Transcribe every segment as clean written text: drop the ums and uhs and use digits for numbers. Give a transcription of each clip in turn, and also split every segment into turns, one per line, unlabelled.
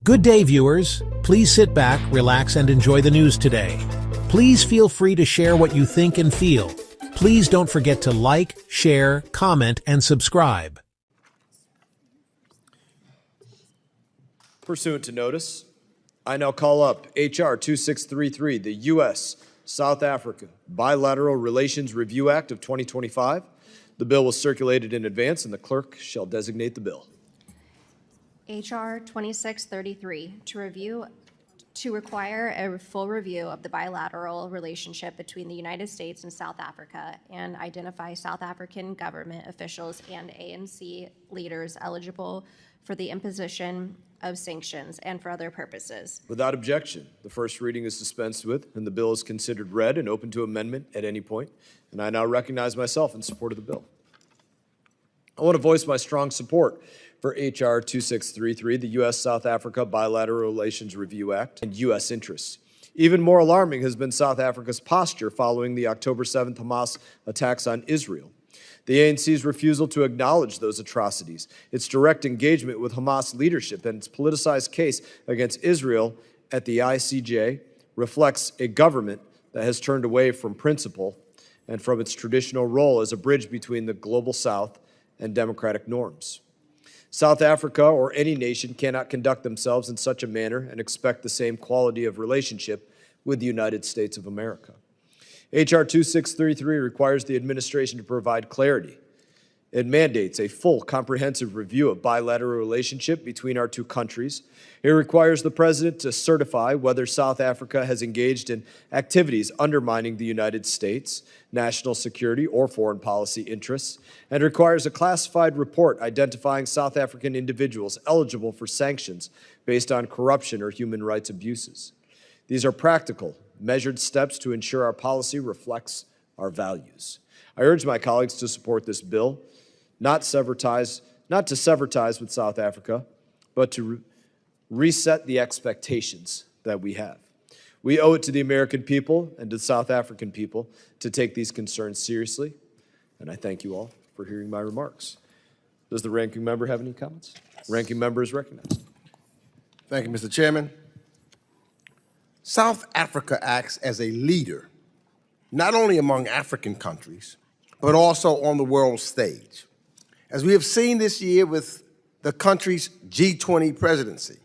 Good day, viewers. Please sit back, relax, and enjoy the news today. Please feel free to share what you think and feel. Please don't forget to like, share, comment, and subscribe.
Pursuant to notice, I now call up H.R. 2633, the U.S.-South Africa Bilateral Relations Review Act of 2025. The bill was circulated in advance, and the clerk shall designate the bill.
H.R. 2633, to require a full review of the bilateral relationship between the United States and South Africa and identify South African government officials and ANC leaders eligible for the imposition of sanctions and for other purposes.
Without objection, the first reading is dispensed with, and the bill is considered read and open to amendment at any point. And I now recognize myself in support of the bill. I want to voice my strong support for H.R. 2633, the U.S.-South Africa Bilateral Relations Review Act, and U.S. interests. Even more alarming has been South Africa's posture following the October 7th Hamas attacks on Israel. The ANC's refusal to acknowledge those atrocities, its direct engagement with Hamas leadership, and its politicized case against Israel at the ICJ reflects a government that has turned away from principle and from its traditional role as a bridge between the global South and democratic norms. South Africa or any nation cannot conduct themselves in such a manner and expect the same quality of relationship with the United States of America. H.R. 2633 requires the administration to provide clarity. It mandates a full, comprehensive review of bilateral relationship between our two countries. It requires the President to certify whether South Africa has engaged in activities undermining the United States, national security, or foreign policy interests, and requires a classified report identifying South African individuals eligible for sanctions based on corruption or human rights abuses. These are practical, measured steps to ensure our policy reflects our values. I urge my colleagues to support this bill, not to sever ties with South Africa, but to reset the expectations that we have. We owe it to the American people and to the South African people to take these concerns seriously, and I thank you all for hearing my remarks. Does the ranking member have any comments? Ranking member is recognized.
Thank you, Mr. Chairman. South Africa acts as a leader, not only among African countries, but also on the world stage. As we have seen this year with the country's G20 presidency,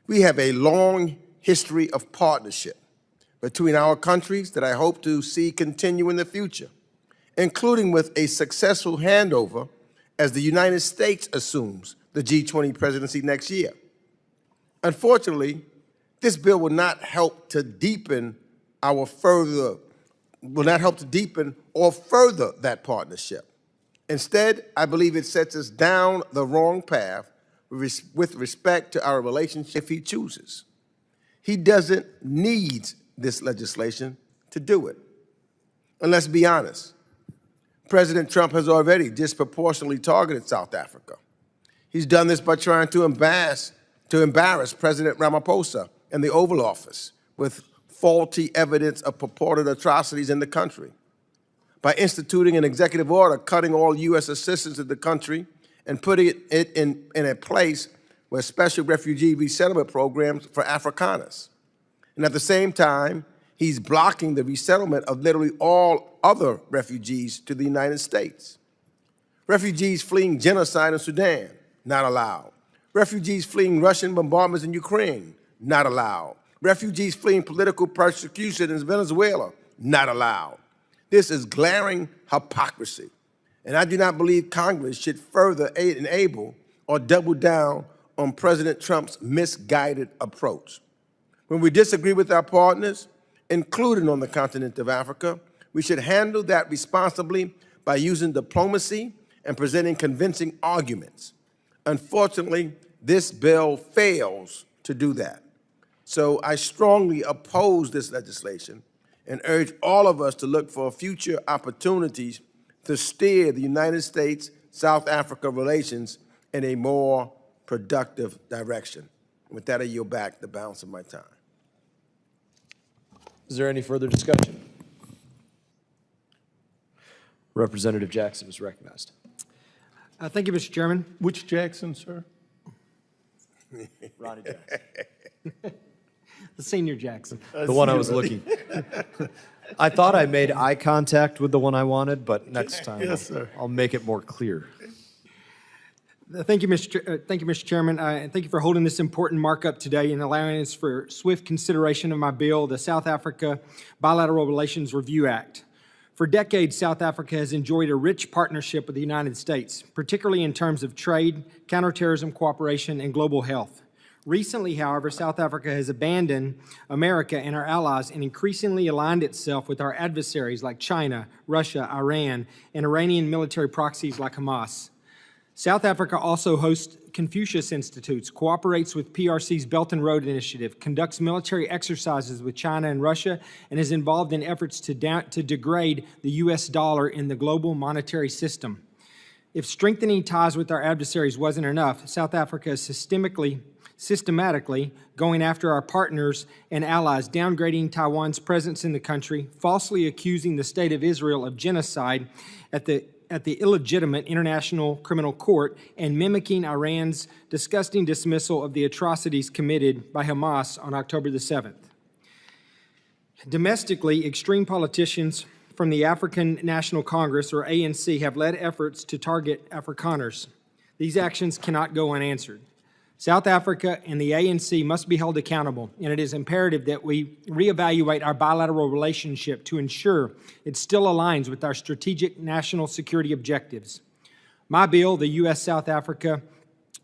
we have a long history of partnership between our countries that I hope to see continue in the future, including with a successful handover as the United States assumes the G20 presidency next year. Unfortunately, this bill will not help to deepen or further that partnership. Instead, I believe it sets us down the wrong path with respect to our relationship if he chooses. He doesn't need this legislation to do it. And let's be honest, President Trump has already disproportionately targeted South Africa. He's done this by trying to embarrass President Ramaphosa in the Oval Office with faulty evidence of purported atrocities in the country, by instituting an executive order cutting all U.S. assistance to the country and putting it in a place where special refugee resettlement programs for Afrikaners. And at the same time, he's blocking the resettlement of literally all other refugees to the United States. Refugees fleeing genocide in Sudan, not allowed. Refugees fleeing Russian bombardments in Ukraine, not allowed. Refugees fleeing political persecution in Venezuela, not allowed. This is glaring hypocrisy, and I do not believe Congress should further enable or double down on President Trump's misguided approach. When we disagree with our partners, including on the continent of Africa, we should handle that responsibly by using diplomacy and presenting convincing arguments. Unfortunately, this bill fails to do that. So I strongly oppose this legislation and urge all of us to look for future opportunities to steer the United States-South Africa relations in a more productive direction. With that, I yield back the balance of my time.
Is there any further discussion? Representative Jackson is recognized.
Thank you, Mr. Chairman.
Which Jackson, sir?
Ronnie Jackson.
The senior Jackson.
The one I was looking. I thought I made eye contact with the one I wanted, but next time I'll make it more clear.
Thank you, Mr. Chairman, and thank you for holding this important markup today and allowing us for swift consideration of my bill, the South Africa Bilateral Relations Review Act. For decades, South Africa has enjoyed a rich partnership with the United States, particularly in terms of trade, counterterrorism cooperation, and global health. Recently, however, South Africa has abandoned America and our allies and increasingly aligned itself with our adversaries like China, Russia, Iran, and Iranian military proxies like Hamas. South Africa also hosts Confucius Institutes, cooperates with PRC's Belt and Road Initiative, conducts military exercises with China and Russia, and is involved in efforts to degrade the U.S. dollar in the global monetary system. If strengthening ties with our adversaries wasn't enough, South Africa is systematically going after our partners and allies, downgrading Taiwan's presence in the country, falsely accusing the State of Israel of genocide at the illegitimate International Criminal Court, and mimicking Iran's disgusting dismissal of the atrocities committed by Hamas on October the 7th. Domestically, extreme politicians from the African National Congress, or ANC, have led efforts to target Afrikaners. These actions cannot go unanswered. South Africa and the ANC must be held accountable, and it is imperative that we reevaluate our bilateral relationship to ensure it still aligns with our strategic national security objectives. My bill, the U.S.-South Africa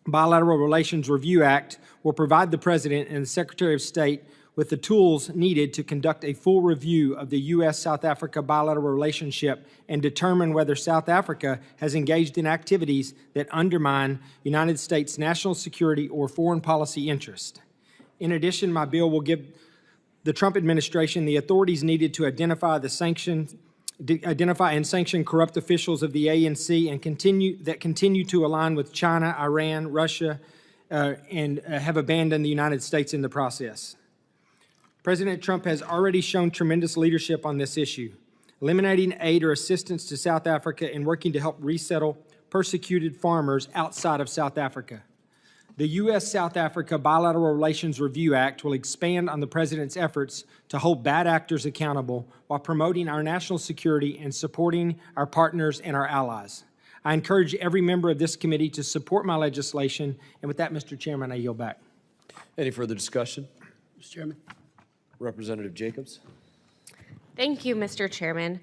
Bilateral Relations Review Act, will provide the President and the Secretary of State with the tools needed to conduct a full review of the U.S.-South Africa bilateral relationship and determine whether South Africa has engaged in activities that undermine United States national security or foreign policy interest. In addition, my bill will give the Trump administration the authorities needed to identify and sanction corrupt officials of the ANC and continue to align with China, Iran, Russia, and have abandoned the United States in the process. President Trump has already shown tremendous leadership on this issue, eliminating aid or assistance to South Africa and working to help resettle persecuted farmers outside of South Africa. The U.S.-South Africa Bilateral Relations Review Act will expand on the President's efforts to hold bad actors accountable while promoting our national security and supporting our partners and our allies. I encourage every member of this committee to support my legislation, and with that, Mr. Chairman, I yield back.
Any further discussion?
Mr. Chairman.
Representative Jacobs.
Thank you, Mr. Chairman.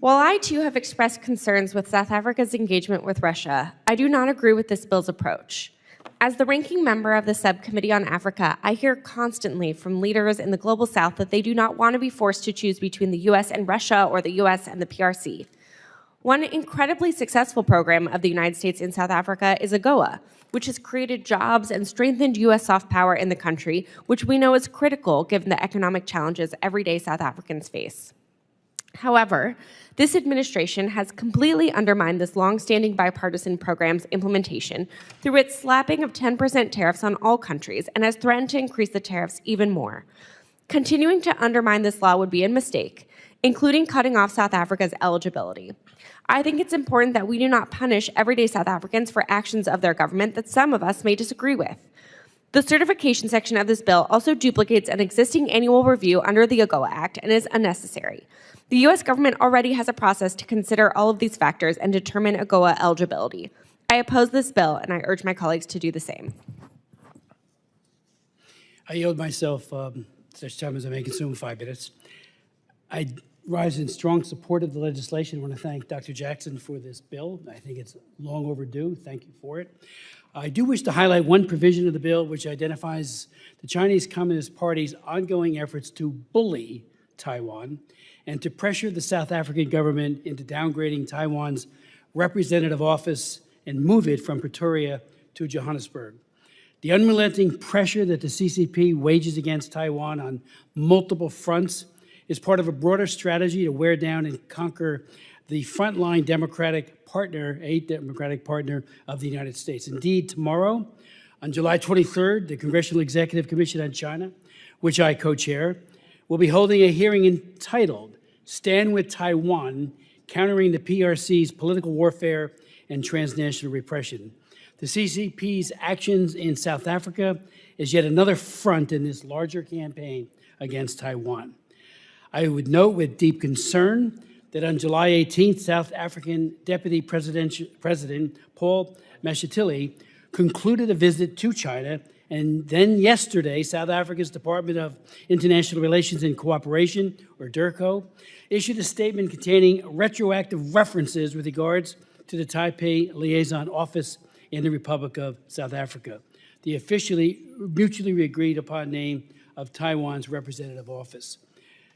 While I, too, have expressed concerns with South Africa's engagement with Russia, I do not agree with this bill's approach. As the ranking member of the Subcommittee on Africa, I hear constantly from leaders in the Global South that they do not want to be forced to choose between the U.S. and Russia or the U.S. and the PRC. One incredibly successful program of the United States in South Africa is AGOA, which has created jobs and strengthened U.S. soft power in the country, which we know is critical given the economic challenges everyday South Africans face. However, this administration has completely undermined this long-standing bipartisan program's implementation through its slapping of 10% tariffs on all countries and has threatened to increase the tariffs even more. Continuing to undermine this law would be a mistake, including cutting off South Africa's eligibility. I think it's important that we do not punish everyday South Africans for actions of their government that some of us may disagree with. The certification section of this bill also duplicates an existing annual review under the AGOA Act and is unnecessary. The U.S. government already has a process to consider all of these factors and determine AGOA eligibility. I oppose this bill, and I urge my colleagues to do the same.
I yield myself such time as I may consume 5 minutes. I rise in strong support of the legislation. I want to thank Dr. Jackson for this bill. I think it's long overdue. Thank you for it. I do wish to highlight one provision of the bill which identifies the Chinese Communist Party's ongoing efforts to bully Taiwan and to pressure the South African government into downgrading Taiwan's representative office and move it from Pretoria to Johannesburg. The unrelenting pressure that the CCP wages against Taiwan on multiple fronts is part of a broader strategy to wear down and conquer the frontline democratic partner of the United States. Indeed, tomorrow, on July 23rd, the Congressional Executive Commission on China, which I co-chair, will be holding a hearing entitled Stand with Taiwan, Countering the PRC's Political Warfare and Transnational Repression. The CCP's actions in South Africa is yet another front in this larger campaign against Taiwan. I would note with deep concern that on July 18th, South African Deputy President Paul Mashatile concluded a visit to China, and then yesterday, South Africa's Department of International Relations and Cooperation, or DIRCO, issued a statement containing retroactive references with regards to the Taipei Liaison Office in the Republic of South Africa, the officially mutually agreed upon name of Taiwan's representative office.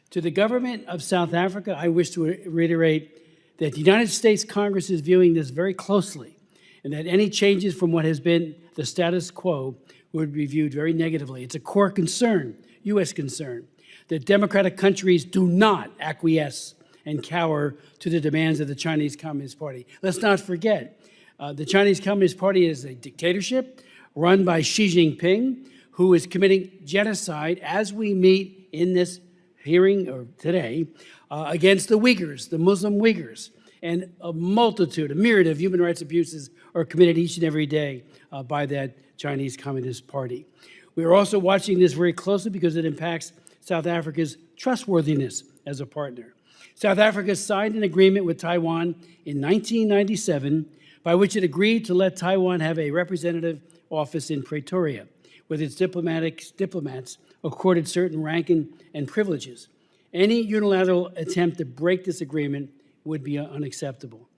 To the government of South Africa, I wish to reiterate that the United States Congress is viewing this very closely, and that any changes from what has been the status quo would be viewed very negatively. It's a core concern, U.S. concern, that democratic countries do not acquiesce and cower to the demands of the Chinese Communist Party. Let's not forget, the Chinese Communist Party is a dictatorship run by Xi Jinping, who is committing genocide as we meet in this hearing or today against the Uyghurs, the Muslim Uyghurs, and a myriad of human rights abuses are committed each and every day by that Chinese Communist Party. We are also watching this very closely because it impacts South Africa's trustworthiness as a partner. South Africa signed an agreement with Taiwan in 1997 by which it agreed to let Taiwan have a representative office in Pretoria, with its diplomats accorded certain rank and privileges. Any unilateral attempt to break this agreement would be unacceptable.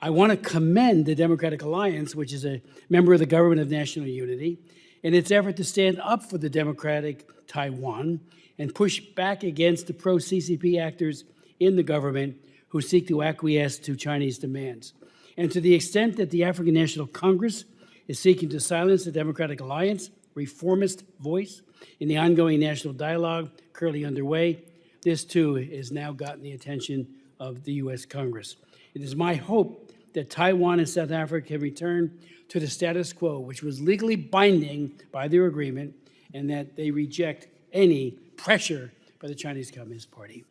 I want to commend the Democratic Alliance, which is a member of the Government of National Unity, in its effort to stand up for the democratic Taiwan and push back against the pro-CCP actors in the government who seek to acquiesce to Chinese demands. And to the extent that the African National Congress is seeking to silence the Democratic Alliance reformist voice in the ongoing national dialogue currently underway, this too has now gotten the attention of the U.S. Congress. It is my hope that Taiwan and South Africa can return to the status quo, which was legally binding by their agreement, and that they reject any pressure by the Chinese Communist Party.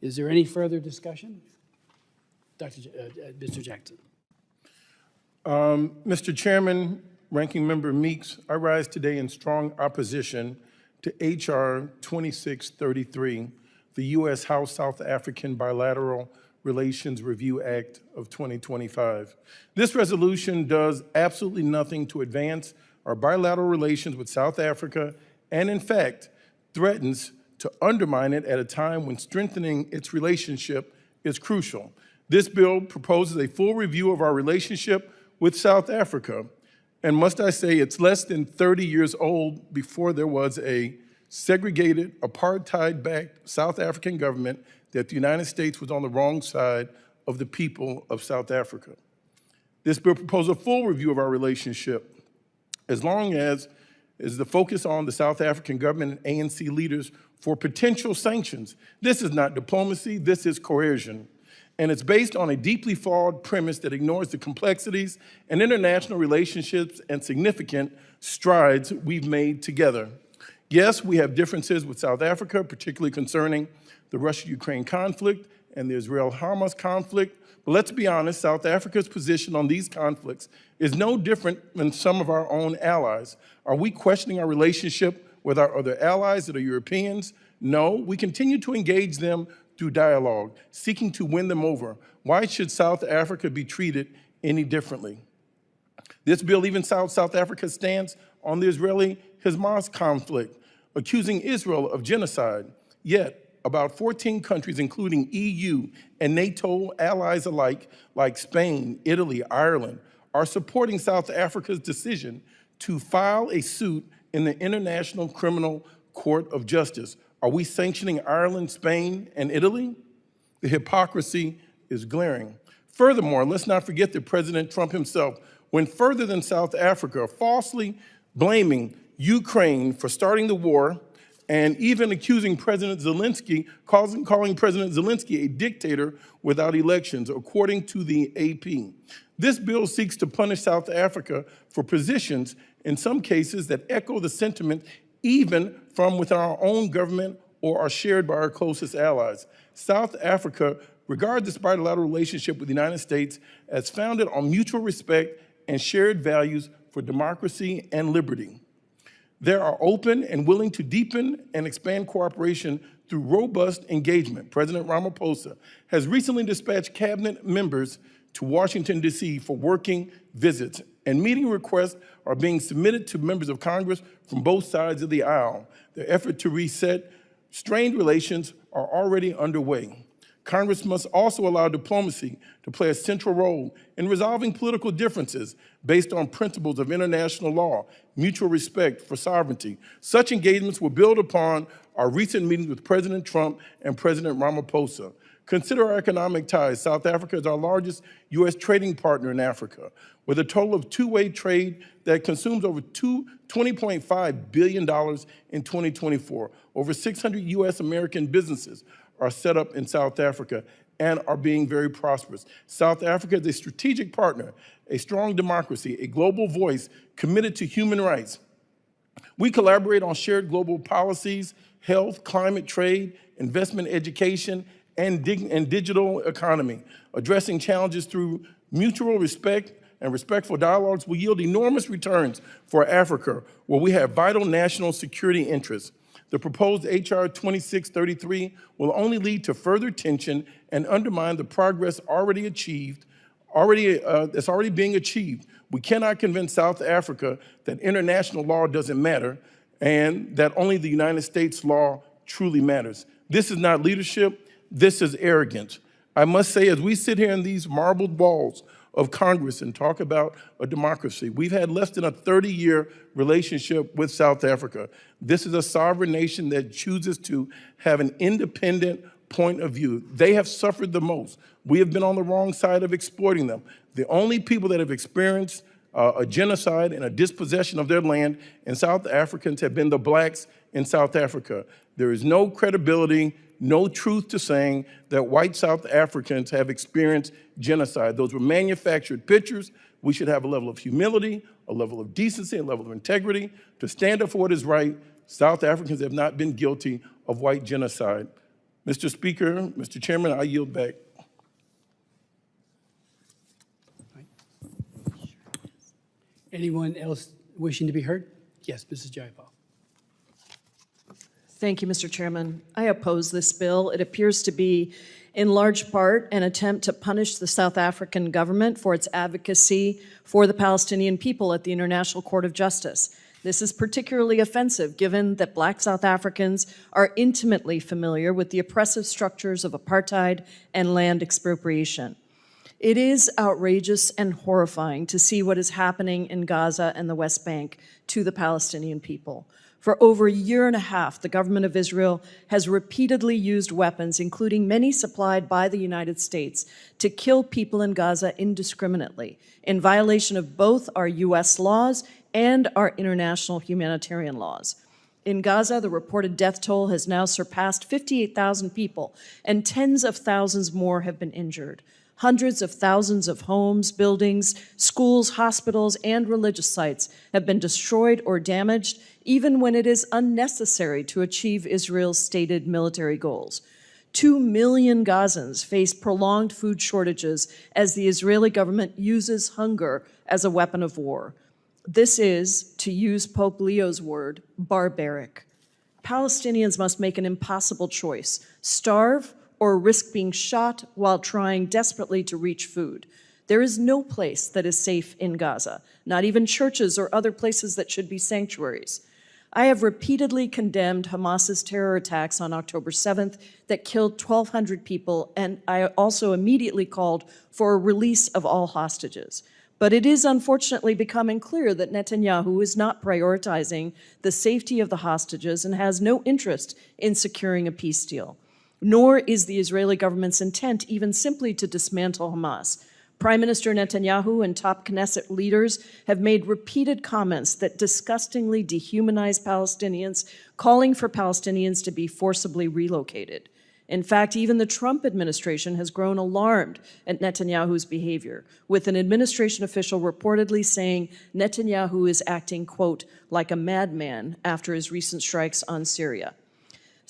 Is there any further discussion? Mr. Jackson.
Mr. Chairman, Ranking Member Meeks, I rise today in strong opposition to H.R. 2633, the U.S. House-South African Bilateral Relations Review Act of 2025. This resolution does absolutely nothing to advance our bilateral relations with South Africa and, in fact, threatens to undermine it at a time when strengthening its relationship is crucial. This bill proposes a full review of our relationship with South Africa, and must I say, it's less than 30 years old before there was a segregated, apartheid-backed South African government that the United States was on the wrong side of the people of South Africa. This bill proposes a full review of our relationship, as long as the focus on the South African government and ANC leaders for potential sanctions. This is not diplomacy, this is coercion. And it's based on a deeply flawed premise that ignores the complexities and international relationships and significant strides we've made together. Yes, we have differences with South Africa, particularly concerning the Russia-Ukraine conflict and the Israel-Hamas conflict. But let's be honest, South Africa's position on these conflicts is no different than some of our own allies. Are we questioning our relationship with our other allies that are Europeans? No, we continue to engage them through dialogue, seeking to win them over. Why should South Africa be treated any differently? This bill even South Africa's stance on the Israeli-Hamas conflict, accusing Israel of genocide. Yet, about 14 countries, including EU and NATO allies alike, like Spain, Italy, Ireland, are supporting South Africa's decision to file a suit in the International Criminal Court of Justice. Are we sanctioning Ireland, Spain, and Italy? The hypocrisy is glaring. Furthermore, let's not forget that President Trump himself went further than South Africa, falsely blaming Ukraine for starting the war and even accusing President Zelensky, calling President Zelensky a dictator without elections, according to the AP. This bill seeks to punish South Africa for positions, in some cases, that echo the sentiment even from within our own government or are shared by our closest allies. South Africa regard this bilateral relationship with the United States as founded on mutual respect and shared values for democracy and liberty. They are open and willing to deepen and expand cooperation through robust engagement. President Ramaphosa has recently dispatched cabinet members to Washington, D.C. for working visits, and meeting requests are being submitted to members of Congress from both sides of the aisle. The effort to reset strained relations are already underway. Congress must also allow diplomacy to play a central role in resolving political differences based on principles of international law, mutual respect for sovereignty. Such engagements will build upon our recent meetings with President Trump and President Ramaphosa. Consider our economic ties. South Africa is our largest U.S. trading partner in Africa, with a total of two-way trade that consumes over $20.5 billion in 2024. Over 600 U.S. American businesses are set up in South Africa and are being very prosperous. South Africa is a strategic partner, a strong democracy, a global voice committed to human rights. We collaborate on shared global policies, health, climate, trade, investment, education, and digital economy. Addressing challenges through mutual respect and respectful dialogues will yield enormous returns for Africa, where we have vital national security interests. The proposed H.R. 2633 will only lead to further tension and undermine the progress that's already being achieved. We cannot convince South Africa that international law doesn't matter and that only the United States law truly matters. This is not leadership. This is arrogance. I must say, as we sit here in these marbled walls of Congress and talk about a democracy, we've had less than a 30-year relationship with South Africa. This is a sovereign nation that chooses to have an independent point of view. They have suffered the most. We have been on the wrong side of exploiting them. The only people that have experienced a genocide and a dispossession of their land in South Africans have been the blacks in South Africa. There is no credibility, no truth to saying that white South Africans have experienced genocide. Those were manufactured pictures. We should have a level of humility, a level of decency, a level of integrity to stand up for what is right. South Africans have not been guilty of white genocide. Mr. Speaker, Mr. Chairman, I yield back.
Anyone else wishing to be heard? Yes, Mrs. Jayapal.
Thank you, Mr. Chairman. I oppose this bill. It appears to be, in large part, an attempt to punish the South African government for its advocacy for the Palestinian people at the International Court of Justice. This is particularly offensive given that Black South Africans are intimately familiar with the oppressive structures of apartheid and land expropriation. It is outrageous and horrifying to see what is happening in Gaza and the West Bank to the Palestinian people. For over a year and a half, the government of Israel has repeatedly used weapons, including many supplied by the United States, to kill people in Gaza indiscriminately, in violation of both our U.S. laws and our international humanitarian laws. In Gaza, the reported death toll has now surpassed 58,000 people, and tens of thousands more have been injured. Hundreds of thousands of homes, buildings, schools, hospitals, and religious sites have been destroyed or damaged, even when it is unnecessary to achieve Israel's stated military goals. 2 million Gazans face prolonged food shortages as the Israeli government uses hunger as a weapon of war. This is, to use Pope Leo's word, barbaric. Palestinians must make an impossible choice: starve or risk being shot while trying desperately to reach food. There is no place that is safe in Gaza, not even churches or other places that should be sanctuaries. I have repeatedly condemned Hamas's terror attacks on October 7th that killed 1,200 people, and I also immediately called for a release of all hostages. But it is unfortunately becoming clear that Netanyahu is not prioritizing the safety of the hostages and has no interest in securing a peace deal. Nor is the Israeli government's intent even simply to dismantle Hamas. Prime Minister Netanyahu and top Knesset leaders have made repeated comments that disgustingly dehumanize Palestinians, calling for Palestinians to be forcibly relocated. In fact, even the Trump administration has grown alarmed at Netanyahu's behavior, with an administration official reportedly saying Netanyahu is acting, quote, like a madman after his recent strikes on Syria.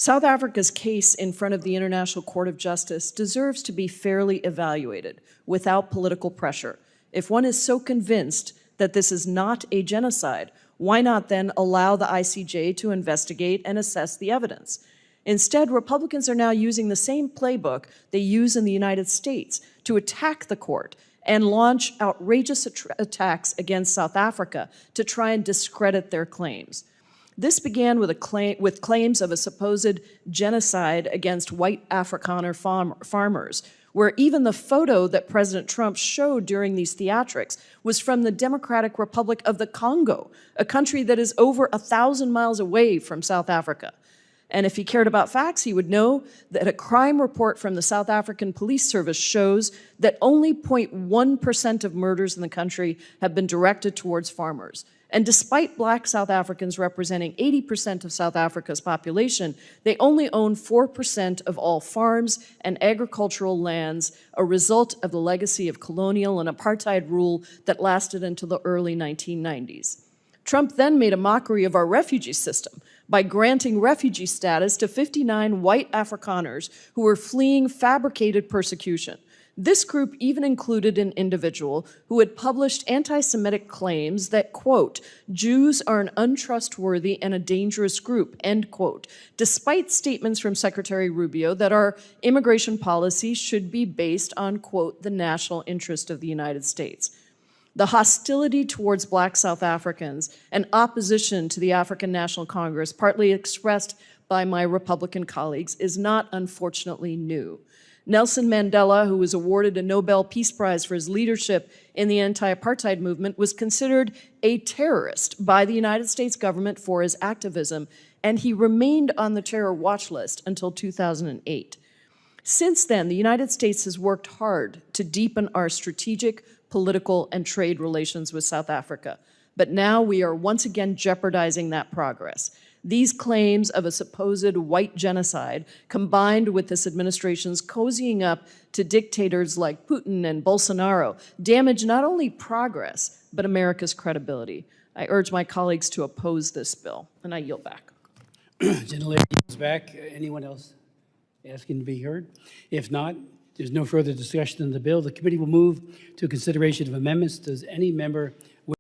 South Africa's case in front of the International Court of Justice deserves to be fairly evaluated without political pressure. If one is so convinced that this is not a genocide, why not then allow the ICJ to investigate and assess the evidence? Instead, Republicans are now using the same playbook they use in the United States to attack the court and launch outrageous attacks against South Africa to try and discredit their claims. This began with claims of a supposed genocide against white Afrikaner farmers, where even the photo that President Trump showed during these theatrics was from the Democratic Republic of the Congo, a country that is over 1,000 miles away from South Africa. And if he cared about facts, he would know that a crime report from the South African Police Service shows that only 0.1% of murders in the country have been directed towards farmers. And despite Black South Africans representing 80% of South Africa's population, they only own 4% of all farms and agricultural lands, a result of the legacy of colonial and apartheid rule that lasted until the early 1990s. Trump then made a mockery of our refugee system by granting refugee status to 59 white Afrikaners who were fleeing fabricated persecution. This group even included an individual who had published anti-Semitic claims that, quote, Jews are an untrustworthy and a dangerous group, end quote, despite statements from Secretary Rubio that our immigration policy should be based on, quote, the national interest of the United States. The hostility towards Black South Africans and opposition to the African National Congress, partly expressed by my Republican colleagues, is not unfortunately new. Nelson Mandela, who was awarded a Nobel Peace Prize for his leadership in the anti-apartheid movement, was considered a terrorist by the United States government for his activism, and he remained on the terror watch list until 2008. Since then, the United States has worked hard to deepen our strategic, political, and trade relations with South Africa. But now we are once again jeopardizing that progress. These claims of a supposed white genocide, combined with this administration's cozying up to dictators like Putin and Bolsonaro, damage not only progress, but America's credibility. I urge my colleagues to oppose this bill, and I yield back.
Gentlelady yields back. Anyone else asking to be heard? If not, there's no further discussion on the bill. The committee will move to consideration of amendments. Does any member